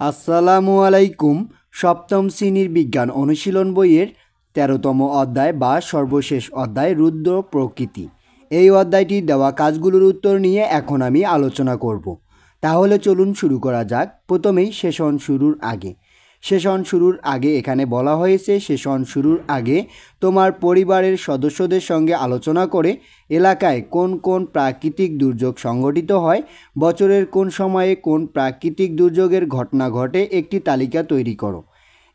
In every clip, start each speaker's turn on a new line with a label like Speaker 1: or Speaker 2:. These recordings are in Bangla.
Speaker 1: আসসালামু আলাইকুম। সপ্তম শ্রেণীর বিজ্ঞান অনুশীলন বইয়ের ১৩তম অধ্যায় বা সর্বশেষ অধ্যায় রুদ্র প্রকৃতি। এই অধ্যায়টি দেওয়া কাজগুলোর উত্তর নিয়ে এখন আমি আলোচনা করব। তাহলে চলুন শুরু করা যাক। প্রথমেই সেশন শুরুর আগে এখানে বলা হয়েছে, সেশন শুরুর আগে তোমার পরিবারের সদস্যদের সঙ্গে আলোচনা করে এলাকায় কোন কোন প্রাকৃতিক দুর্যোগ সংঘটিত হয়, বছরের কোন সময়ে কোন প্রাকৃতিক দুর্যোগের ঘটনা ঘটে একটি তালিকা তৈরি করো।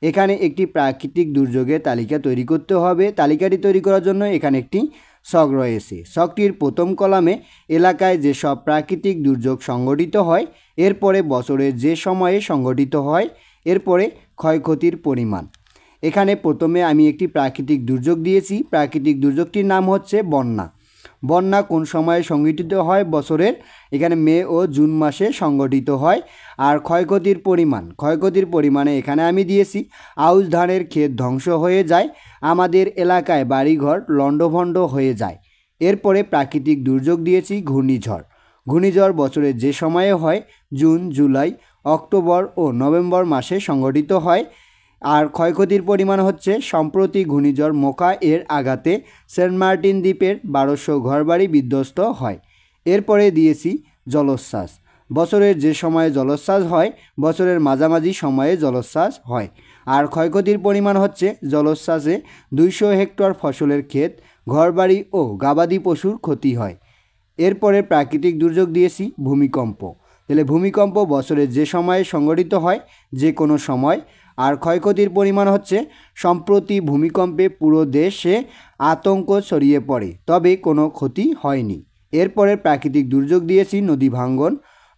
Speaker 1: এখানে একটি প্রাকৃতিক দুর্যোগের তালিকা তৈরি করতে হবে। তালিকাটি তৈরি করার জন্য এখানে একটি ছক রয়েছে। ছকটির প্রথম কলামে এলাকায় যেসব প্রাকৃতিক দুর্যোগ সংঘটিত হয়, এরপরে বছরের যে সময়ে সংঘটিত হয়, এরপরে ক্ষয়ক্ষতির পরিমাণ। এখানে প্রথমে আমি একটি প্রাকৃতিক দুর্যোগ দিয়েছি। প্রাকৃতিক দুর্যোগটির নাম হচ্ছে বন্যা। বন্যা কোন সময়ে সংঘটিত হয়? বছরের এখানে মে ও জুন মাসে সংঘটিত হয়। আর ক্ষয়ক্ষতির পরিমাণে এখানে আমি দিয়েছি আউশ ধানের ক্ষেত ধ্বংস হয়ে যায়, আমাদের এলাকায় বাড়িঘর লণ্ডভণ্ড হয়ে যায়। এরপরে প্রাকৃতিক দুর্যোগ দিয়েছি ঘূর্ণিঝড় বছরের যে সময়ে হয়, জুন, জুলাই, অক্টোবর ও নভেম্বর মাসে সংঘটিত হয়। আর ক্ষয়ক্ষতির পরিমাণ হচ্ছে সম্প্রতি ঘূর্ণিঝড় মোকা এর আঘাতে সেন্ট মার্টিন দ্বীপের ১২০০ ঘরবাড়ি বিধ্বস্ত হয়। এরপরে দিয়েছি জলোচ্ছ্বাস। বছরের যে সময়ে জলোচ্ছ্বাস হয়, বছরের মাঝামাঝি সময়ে জলোচ্ছ্বাস হয়। আর ক্ষয়ক্ষতির পরিমাণ হচ্ছে জলোচ্ছ্বাসে ২০০ হেক্টর ফসলের ক্ষেত, ঘরবাড়ি ও গবাদি পশুর ক্ষতি হয়। এরপরে প্রাকৃতিক দুর্যোগ দিয়েছি ভূমিকম্প। তাহলে ভূমিকম্প বছরের যে সময়ে সংঘটিত হয়, যে কোনো সময়। আর ক্ষয়ক্ষতির পরিমাণ হচ্ছে সম্প্রতি ভূমিকম্পে পুরো দেশে আতঙ্ক ছড়িয়ে পড়ে, তবে কোনো ক্ষতি হয়নি। এরপরে প্রাকৃতিক দুর্যোগ দিয়েছি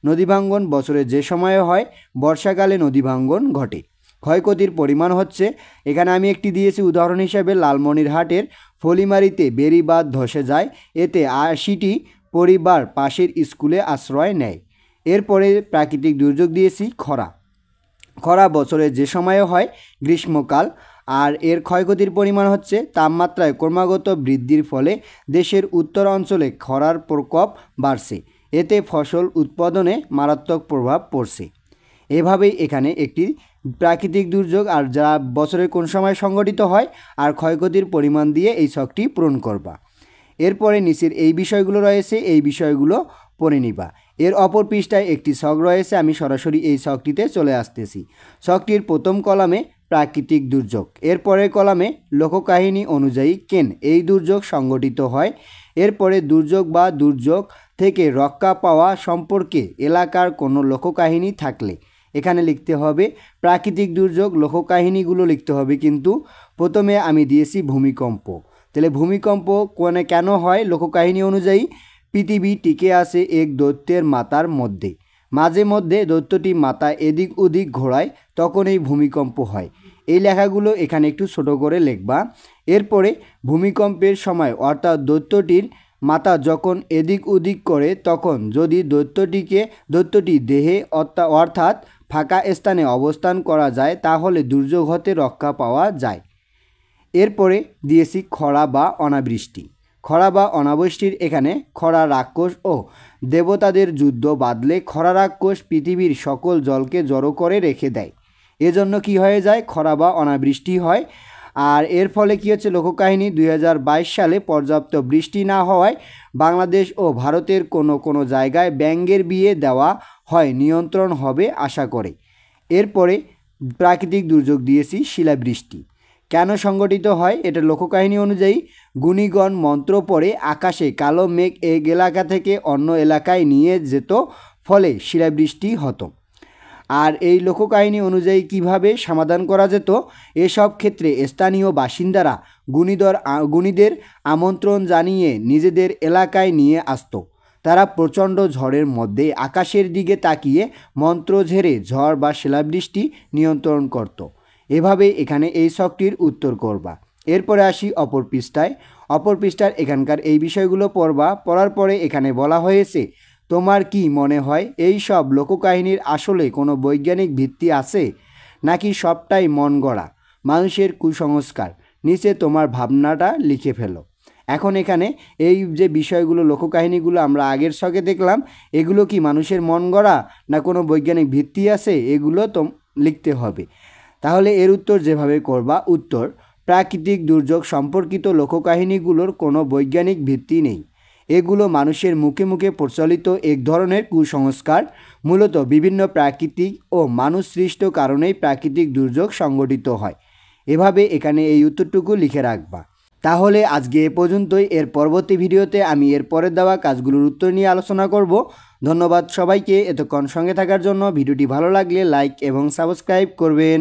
Speaker 1: নদী ভাঙ্গন বছরের যে সময়ে হয়, বর্ষাকালে নদী ভাঙ্গন ঘটে। ক্ষয়ক্ষতির পরিমাণ হচ্ছে এখানে আমি একটি দিয়েছি উদাহরণ হিসাবে, লালমনিরহাটের ফলিমারিতে বেড়িবাঁধ ধসে যায়, এতে ৮০টি পরিবার পাশের স্কুলে আশ্রয় নেয়। এরপরে প্রাকৃতিক দুর্যোগ দিয়েছি খরা বছরের যে সময়ে হয়, গ্রীষ্মকাল। আর এর ক্ষয়ক্ষতির পরিমাণ হচ্ছে তাপমাত্রায় ক্রমাগত বৃদ্ধির ফলে দেশের উত্তর অঞ্চলে খরার প্রকোপ বাড়ছে, এতে ফসল উৎপাদনে মারাত্মক প্রভাব পড়ছে। এভাবেই এখানে একটি প্রাকৃতিক দুর্যোগ আর যা বছরের কোন সময় সংঘটিত হয় আর ক্ষয়ক্ষতির পরিমাণ দিয়ে এই ছকটি পূরণ করবা। এরপরে নিচের এই বিষয়গুলো রয়েছে, এই বিষয়গুলো পড়ে নিবা। এর অপর পৃষ্ঠায় একটি ছক রয়েছে, আমি সরাসরি এই ছকটিতে চলে আসতেছি। ছকটির প্রথম কলামে প্রাকৃতিক দুর্যোগ, এরপরের কলামে লোককাহিনী অনুযায়ী কেন এই দুর্যোগ সংঘটিত হয়। এরপরে দুর্যোগ থেকে রক্ষা পাওয়া সম্পর্কে এলাকার কোনো লোককাহিনী থাকলে এখানে লিখতে হবে। প্রাকৃতিক দুর্যোগ লোককাহিনীগুলো লিখতে হবে, কিন্তু প্রথমে আমি দিয়েছি ভূমিকম্প। তাহলে ভূমিকম্প কেন হয়? লোককাহিনী অনুযায়ী পৃথিবী টিকে আছে এক দৈত্যের মাথার মধ্যে, মাঝে মধ্যে দৈত্যটি মাথা এদিক ওদিক ঘোরায়, তখন এই ভূমিকম্প হয়। এই লেখাগুলো এখানে একটু ছোট করে লিখবা। এরপরে ভূমিকম্পের সময় অর্থাৎ দৈত্যটির মাথা যখন এদিক ওদিক করে, তখন যদি দৈত্যটি দেহে অর্থাৎ ফাঁকা স্থানে অবস্থান করা যায়, তাহলে দুর্যোগ হতে রক্ষা পাওয়া যায়। এরপরে দিয়েছি খরা বা অনাবৃষ্টির এখানে খরা রাক্ষস ও দেবতাদের যুদ্ধ বাঁধলে খরা রাক্ষস পৃথিবীর সকল জলকে জড়ো করে রেখে দেয়, এজন্য কি হয়ে যায়? খরা বা অনাবৃষ্টি হয়। আর এর ফলে কী হচ্ছে? লোককাহিনী 2022 সালে পর্যাপ্ত বৃষ্টি না হওয়ায় বাংলাদেশ ও ভারতের কোনো জায়গায় ব্যাঙের বিয়ে দেওয়া হয়, নিয়ন্ত্রণ হবে আশা করে। এরপরে প্রাকৃতিক দুর্যোগ দিয়েছি শিলাবৃষ্টি। কেন সংগঠিত হয়? এটা লোককাহিনী অনুযায়ী গুণীগণ মন্ত্র পড়ে আকাশে কালো মেঘ এক এলাকা থেকে অন্য এলাকায় নিয়ে যেত, ফলে শিলাবৃষ্টি হতো। আর এই লোককাহিনী অনুযায়ী কিভাবে সমাধান করা যেত? এসব ক্ষেত্রে স্থানীয় বাসিন্দারা গুণীদের আমন্ত্রণ জানিয়ে নিজেদের এলাকায় নিয়ে আসত। তারা প্রচণ্ড ঝড়ের মধ্যে আকাশের দিকে তাকিয়ে মন্ত্র ঝেড়ে ঝড় বা শিলাবৃষ্টি নিয়ন্ত্রণ করত। এভাবে এখানে এই ছকটির উত্তর করবা। এরপরে আসি অপর পৃষ্ঠার এখানকার এই বিষয়গুলো পড়ার পরে এখানে বলা হয়েছে, তোমার কি মনে হয় এই সব লোককাহিনীর আসলে কোনো বৈজ্ঞানিক ভিত্তি আছে, নাকি সবটাই মন গড়া মানুষের কুসংস্কার? নিচে তোমার ভাবনাটা লিখে ফেলো। এখন এখানে এই যে বিষয়গুলো লোককাহিনীগুলো আমরা আগের ছকে দেখলাম, এগুলো কি মানুষের মন গড়া না কোনো বৈজ্ঞানিক ভিত্তি আছে, এগুলো তো লিখতে হবে। তাহলে এর উত্তর যেভাবে করবা, উত্তর প্রাকৃতিক দুর্যোগ সম্পর্কিত লোককাহিনীগুলোর কোনো বৈজ্ঞানিক ভিত্তি নেই। এগুলো মানুষের মুখে মুখে প্রচলিত এক ধরনের কুসংস্কার। মূলত বিভিন্ন প্রাকৃতিক ও মানুষ সৃষ্ট কারণেই প্রাকৃতিক দুর্যোগ সংঘটিত হয়। এভাবে এখানে এই উত্তরটুকু লিখে রাখবা। তাহলে আজকে এ পর্যন্তই। এর পরবর্তী ভিডিওতে আমি এর পরের দেওয়া কাজগুলোর উত্তর নিয়ে আলোচনা করব। ধন্যবাদ সবাইকে এতক্ষণ সঙ্গে থাকার জন্য। ভিডিওটি ভালো লাগলে লাইক এবং সাবস্ক্রাইব করবেন।